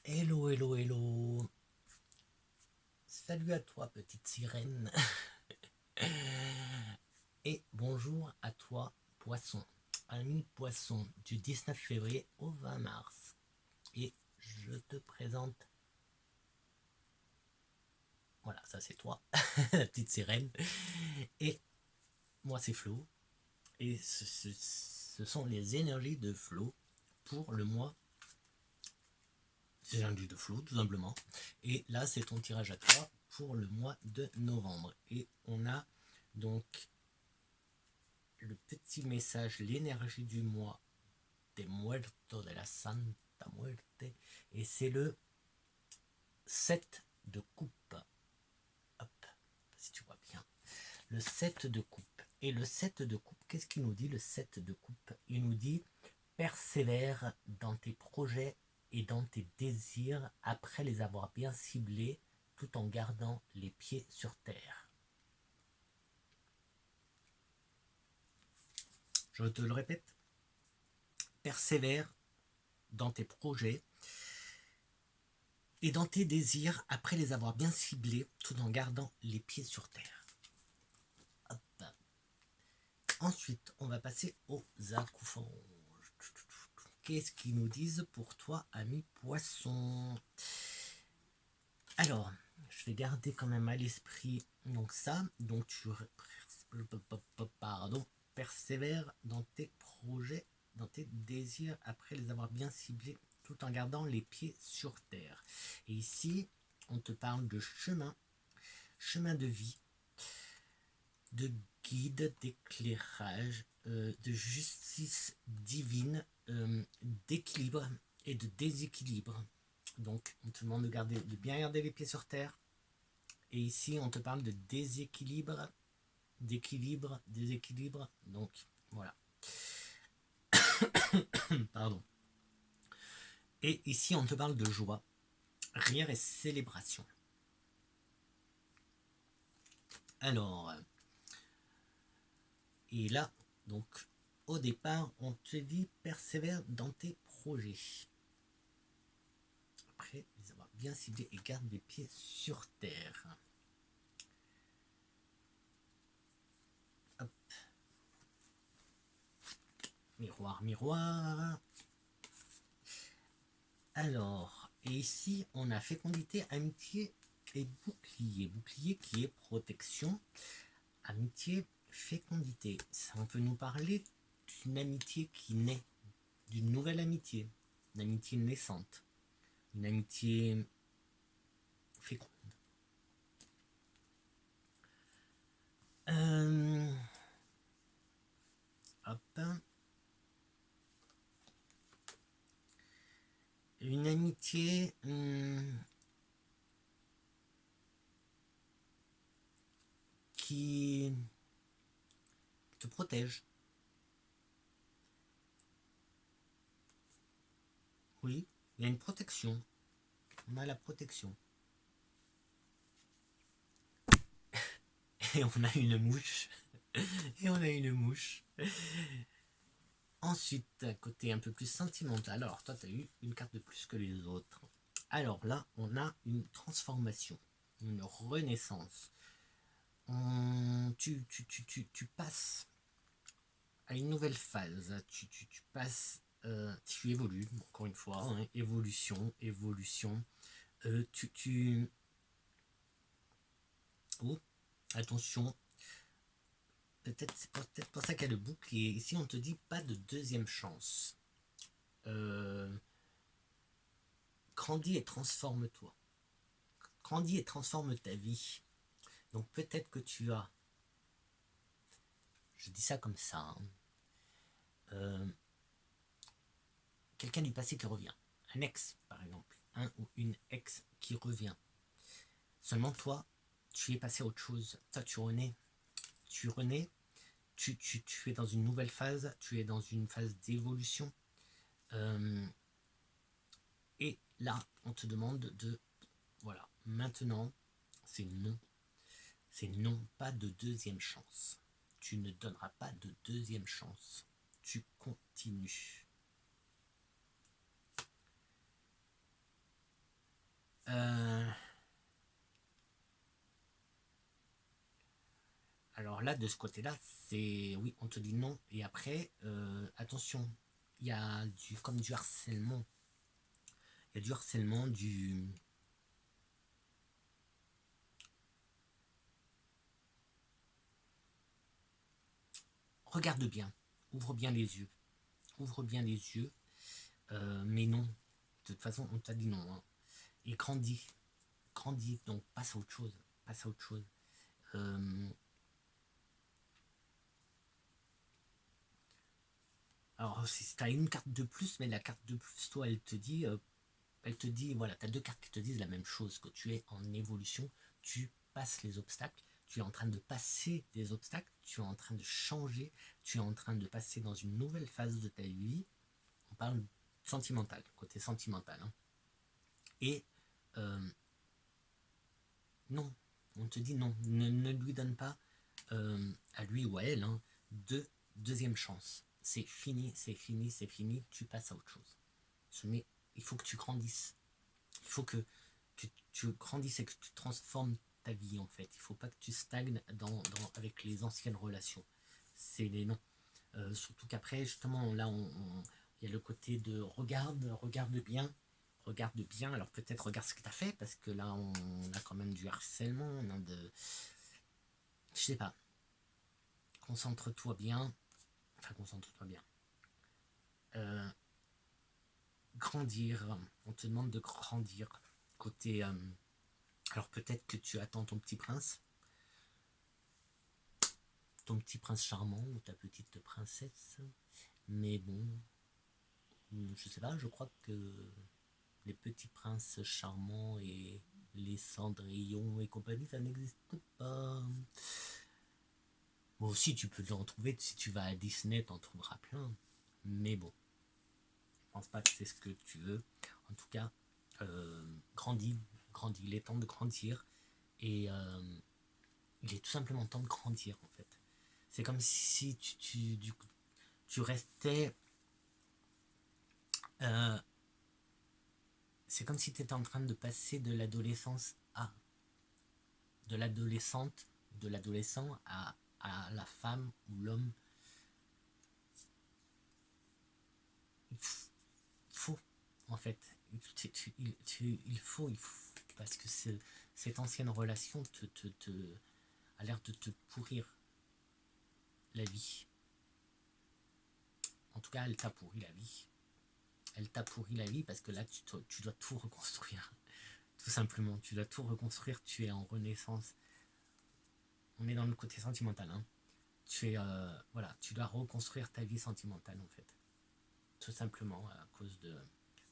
Hello, hello, hello. Salut à toi, petite sirène. Et bonjour à toi, poisson. Ami poisson, du 19 février au 20 mars. Et je te présente... Voilà, ça c'est toi, la petite sirène. Et moi c'est Flo. Et ce sont les énergies de Flo pour le mois. C'est l'énergie de Flo, tout simplement. Et là, c'est ton tirage à toi pour le mois de novembre. Et on a donc le petit message, l'énergie du mois des muertos, de la Santa Muerte, et c'est le 7 de coupe. Hop, si tu vois bien. Le 7 de coupe. Et le 7 de coupe, qu'est-ce qu'il nous dit le 7 de coupe? Il nous dit persévère dans tes projets et dans tes désirs après les avoir bien ciblés tout en gardant les pieds sur terre. Je te le répète, persévère dans tes projets et dans tes désirs après les avoir bien ciblés tout en gardant les pieds sur terre. Hop. Ensuite, on va passer aux accouphons. Qu'est-ce qu'ils nous disent pour toi, ami poisson? Alors, je vais garder quand même à l'esprit donc ça. Donc tu persévère dans tes projets, dans tes désirs après les avoir bien ciblés tout en gardant les pieds sur terre. Et ici, on te parle de chemin de vie, de guide, d'éclairage, de justice divine, d'équilibre et de déséquilibre. Donc, on te demande de bien garder les pieds sur terre. Et ici, on te parle de déséquilibre, d'équilibre, déséquilibre. Donc, voilà. Pardon. Et ici, on te parle de joie, rire et célébration. Alors, et là, donc, au départ, on te dit persévère dans tes projets. Après les avoir bien ciblés et garde les pieds sur terre. Hop. Miroir, miroir. Alors, et ici, on a fécondité, amitié et bouclier. Bouclier qui est protection. Amitié, fécondité. Ça, on peut nous parler d'une amitié qui naît, d'une nouvelle amitié, une amitié naissante, une amitié féconde. Hop. Une amitié qui te protège. Oui, il y a une protection. On a la protection. Et on a une mouche. Et on a une mouche. Ensuite, côté un peu plus sentimental. Alors, toi, tu as eu une carte de plus que les autres. Alors là, on a une transformation, une renaissance. Tu passes à une nouvelle phase. Tu passes, tu évolues, encore une fois. Hein, évolution. Oh, attention. C'est peut-être pour ça qu'il y a le bouclier. Ici, on te dit pas de deuxième chance. Grandis et transforme-toi. Grandis et transforme ta vie. Donc peut-être que tu as, je dis ça comme ça, hein, quelqu'un du passé qui revient. Un ex, par exemple. Un ou une ex qui revient. Seulement toi, tu es passé à autre chose. Toi, tu renais. Tu es dans une nouvelle phase. Tu es dans une phase d'évolution. Et là, on te demande de... Voilà, maintenant, c'est non. C'est non, pas de deuxième chance. Tu ne donneras pas de deuxième chance. Tu continues. là, de ce côté-là, c'est oui, on te dit non. Et après, attention, il y a comme du harcèlement. Il y a du harcèlement, regarde bien, ouvre bien les yeux. Ouvre bien les yeux, mais non. De toute façon, on t'a dit non. Hein. Et grandis. Grandis, donc passe à autre chose. Passe à autre chose. Alors, si tu as une carte de plus, mais la carte de plus, toi, elle te dit, voilà, tu as deux cartes qui te disent la même chose, que tu es en évolution, tu passes les obstacles, tu es en train de passer des obstacles, tu es en train de changer, tu es en train de passer dans une nouvelle phase de ta vie. On parle sentimental, côté sentimental. Hein. Et non, on te dit non, ne lui donne pas à lui ou à elle hein, deuxième chance. C'est fini, c'est fini, c'est fini, tu passes à autre chose. Il faut que tu grandisses. Il faut que tu grandisses et que tu transformes ta vie en fait. Il ne faut pas que tu stagnes avec les anciennes relations. C'est les non. Surtout qu'après, justement, là, il y a le côté de regarde bien. Alors peut-être regarde ce que tu as fait, parce que là, on a quand même du harcèlement, on a je sais pas. Concentre-toi bien. Enfin, concentre-toi bien. Grandir. On te demande de grandir. Côté. Alors peut-être que tu attends ton petit prince. Ton petit prince charmant ou ta petite princesse. Mais bon. Je sais pas, je crois que les petits princes charmants et les Cendrillon et compagnie, ça n'existe pas. Bon, aussi, tu peux en trouver, si tu vas à Disney, t'en trouveras plein. Mais bon, je pense pas que c'est ce que tu veux. En tout cas, grandis, il est temps de grandir. Et il est tout simplement temps de grandir, en fait. C'est comme si tu restais... c'est comme si tu étais en train de passer de l'adolescence à... de l'adolescent à la femme ou l'homme. Il faut, en fait, il faut, parce que cette ancienne relation a l'air de te pourrir la vie. En tout cas, elle t'a pourri la vie. Elle t'a pourri la vie parce que là, tu dois tout reconstruire. Tout simplement, tu dois tout reconstruire. Tu es en renaissance. On est dans le côté sentimental. Hein. Voilà, tu dois reconstruire ta vie sentimentale en fait. Tout simplement à cause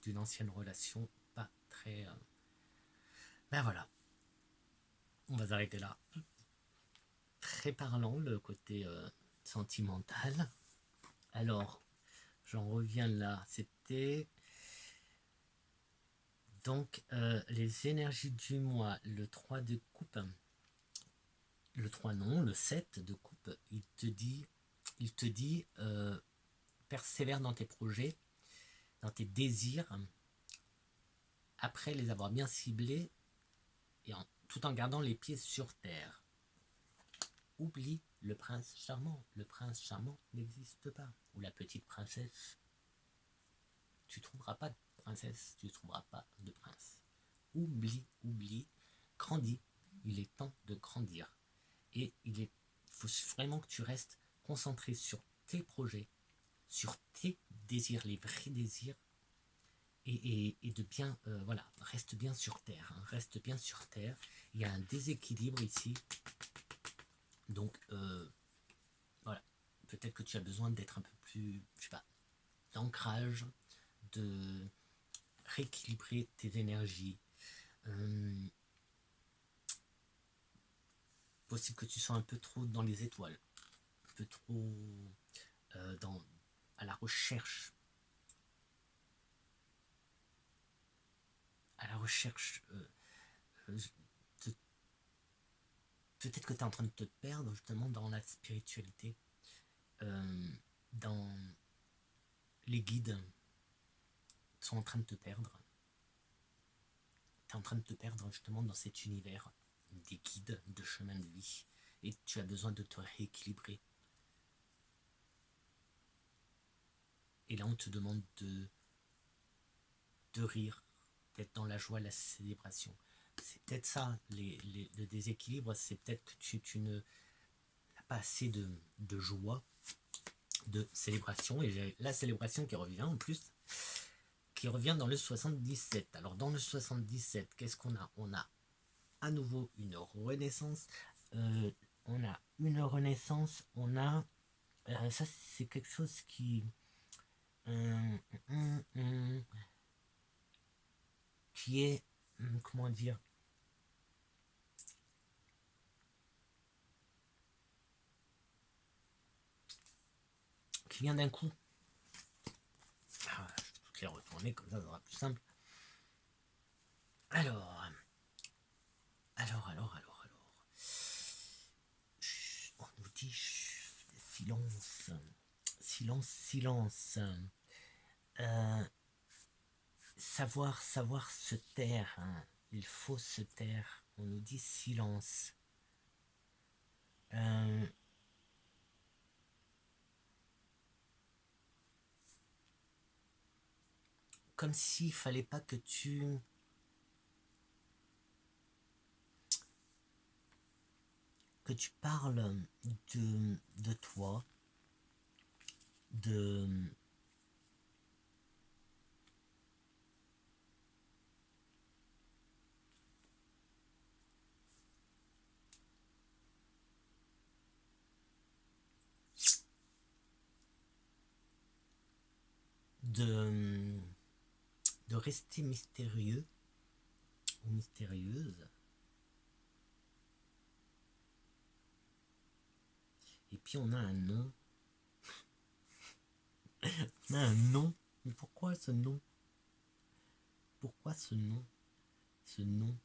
d'une ancienne relation pas très... Ben voilà, on va s'arrêter là. Très parlant le côté sentimental. Alors, j'en reviens là. C'était donc les énergies du mois, le 3 de coupe. Le 3 non, le 7 de coupe, il te dit persévère dans tes projets, dans tes désirs, après les avoir bien ciblés, et tout en gardant les pieds sur terre. Oublie le prince charmant. Le prince charmant n'existe pas. Ou la petite princesse. Tu trouveras pas de princesse, tu trouveras pas de prince. Oublie, grandis. Il est temps de grandir. Et il faut vraiment que tu restes concentré sur tes projets, sur tes désirs, les vrais désirs, et de bien, voilà, reste bien sur terre. Hein, reste bien sur terre. Il y a un déséquilibre ici. Donc, voilà. Peut-être que tu as besoin d'être un peu plus, je sais pas, d'ancrage, de rééquilibrer tes énergies. Possible que tu sois un peu trop dans les étoiles, un peu trop à la recherche. Peut-être que tu es en train de te perdre justement dans la spiritualité, dans les guides sont en train de te perdre. Tu es en train de te perdre justement dans cet univers des guides de chemin de vie. et tu as besoin de te rééquilibrer. Et là, on te demande de rire, d'être dans la joie, la célébration. C'est peut-être ça, le déséquilibre, c'est peut-être que tu n'as pas assez de joie, de célébration. Et la célébration qui revient en plus, qui revient dans le 77. Alors dans le 77, qu'est-ce qu'on a? On a à nouveau une renaissance. On a une renaissance, on a... ça, c'est quelque chose qui est... comment dire? Qui vient d'un coup. Ah, je vais toutes les retourner, comme ça sera plus simple. Alors... On nous dit silence. Silence. Savoir se taire. Hein. Il faut se taire. On nous dit silence. Comme s'il fallait pas que tu parles de toi, de rester mystérieux ou mystérieuse. Et puis on a un nom. On a un nom. Mais pourquoi ce nom? Pourquoi ce nom? Ce nom?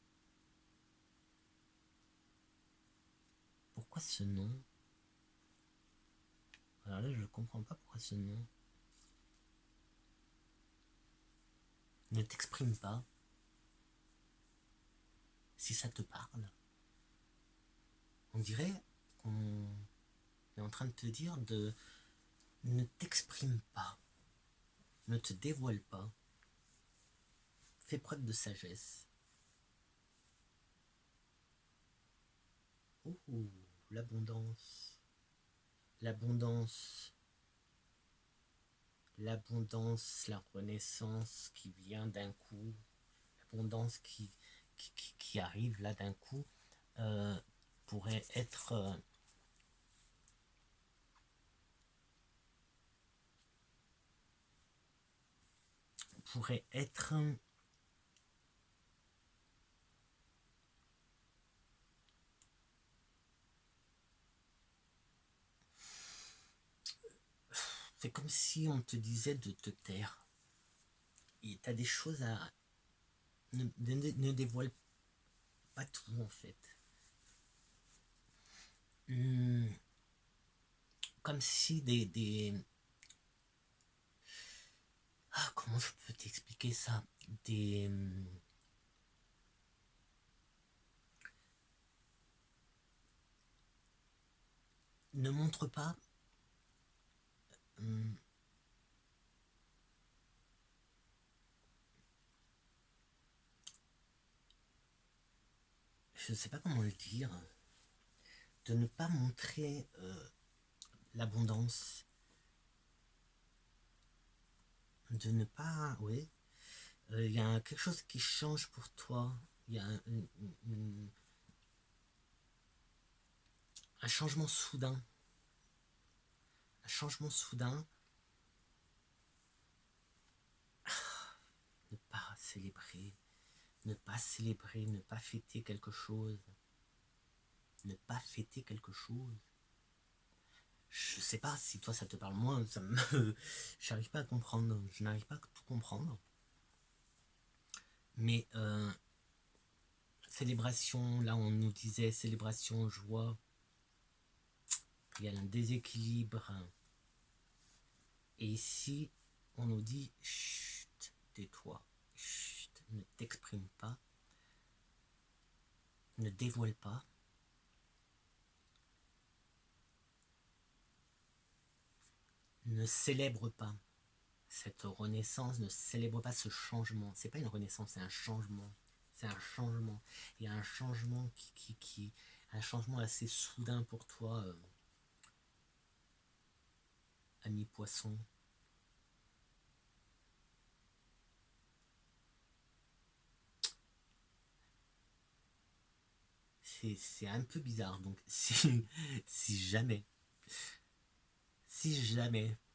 Pourquoi ce nom? Alors là, je ne comprends pas pourquoi ce nom. Ne t'exprime pas. Si ça te parle. On dirait qu'on est en train de te dire de ne t'exprime pas. Ne te dévoile pas. Fais preuve de sagesse. Oh, l'abondance. L'abondance. L'abondance, la renaissance qui vient d'un coup. L'abondance qui arrive là d'un coup pourrait être... pourrait être c'est comme si on te disait de te taire. Et tu as des choses à... Ne dévoile pas tout en fait. Comme si Ah, comment je peux t'expliquer ça? Ne montre pas je ne sais pas comment le dire, de ne pas montrer l'abondance, de ne pas, oui, il y a quelque chose qui change pour toi, il y a un changement soudain, ne pas célébrer, ne pas fêter quelque chose, Je sais pas si toi ça te parle moins, j'arrive pas à comprendre, je n'arrive pas à tout comprendre. Mais célébration, là on nous disait célébration, joie, il y a un déséquilibre. Et ici, on nous dit chut, tais-toi, chut, ne t'exprime pas, ne dévoile pas. ne célèbre pas cette renaissance, ne célèbre pas ce changement. C'est pas une renaissance, c'est un changement. C'est un changement. Il y a un changement un changement assez soudain pour toi, ami poisson. C'est un peu bizarre. Donc si jamais,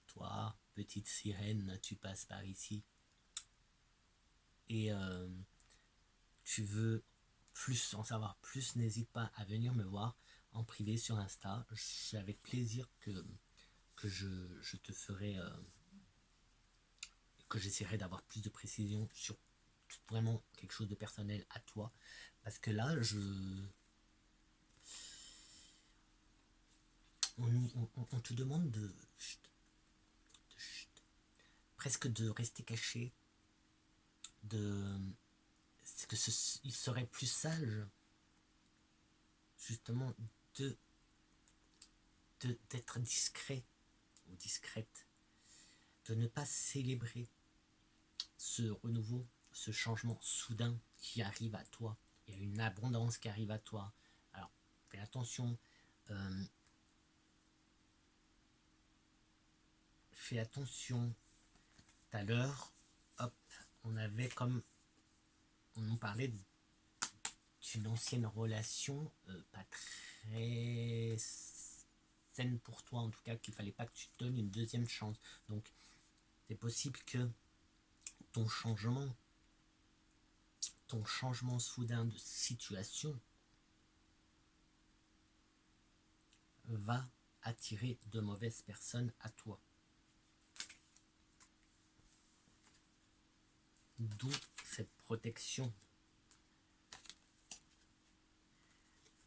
toi, petite sirène, tu passes par ici et tu veux plus en savoir plus, n'hésite pas à venir me voir en privé sur Insta. C'est avec plaisir que je te ferai, que j'essaierai d'avoir plus de précision sur vraiment quelque chose de personnel à toi. Parce que là, on te demande presque de rester caché, il serait plus sage justement d'être discret ou discrète, de ne pas célébrer ce renouveau, ce changement soudain qui arrive à toi. Il y a une abondance qui arrive à toi. Alors, fais attention. Fais attention. Tout à l'heure, hop, on avait comme... On nous parlait d'une ancienne relation pas très saine pour toi, en tout cas, qu'il fallait pas que tu te donnes une deuxième chance. Donc, c'est possible que ton changement soudain de situation va attirer de mauvaises personnes à toi. D'où cette protection.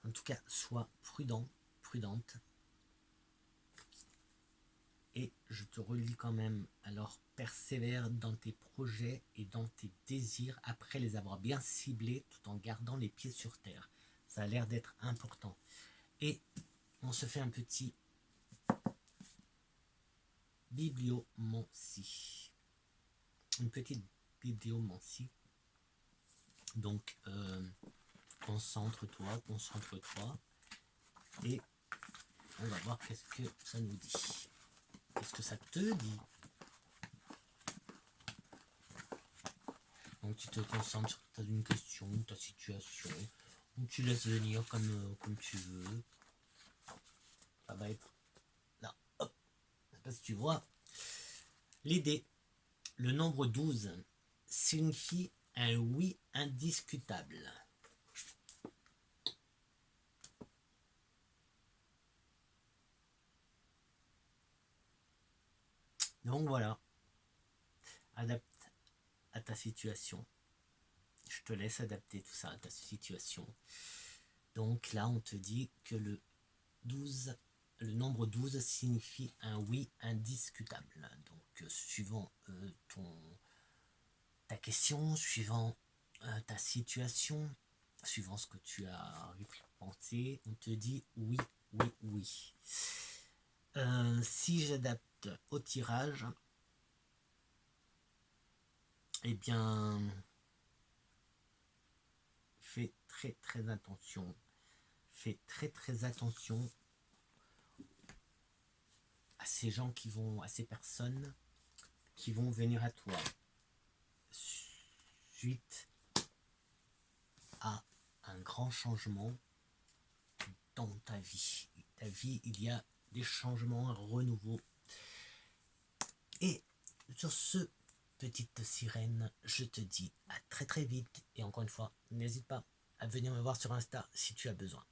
En tout cas, sois prudent, prudente. Et je te relis quand même. Alors, persévère dans tes projets et dans tes désirs après les avoir bien ciblés tout en gardant les pieds sur terre. Ça a l'air d'être important. Et on se fait un petit bibliomancie. Une petite bibliomancie. Donc, concentre-toi. Et on va voir qu'est-ce que ça nous dit. Qu'est-ce que ça te dit? Donc tu te concentres sur une question, ta situation, ou tu laisses venir comme tu veux. Ça va être là. Hop. Je sais pas si tu vois. L'idée, le nombre 12 signifie un oui indiscutable. Donc voilà. Adapte à ta situation. Je te laisse adapter tout ça à ta situation. Donc là, on te dit que le nombre 12 signifie un oui indiscutable. Donc, suivant ta question, suivant ta situation, suivant ce que tu as pensé, on te dit oui, oui, oui. Si j'adapte au tirage, eh bien, fais très très attention. Fais très très attention à ces gens à ces personnes qui vont venir à toi suite à un grand changement dans ta vie. Ta vie, il y a des changements, un renouveau. Et sur ce, petite sirène, je te dis à très très vite. Et encore une fois, n'hésite pas à venir me voir sur Insta si tu as besoin.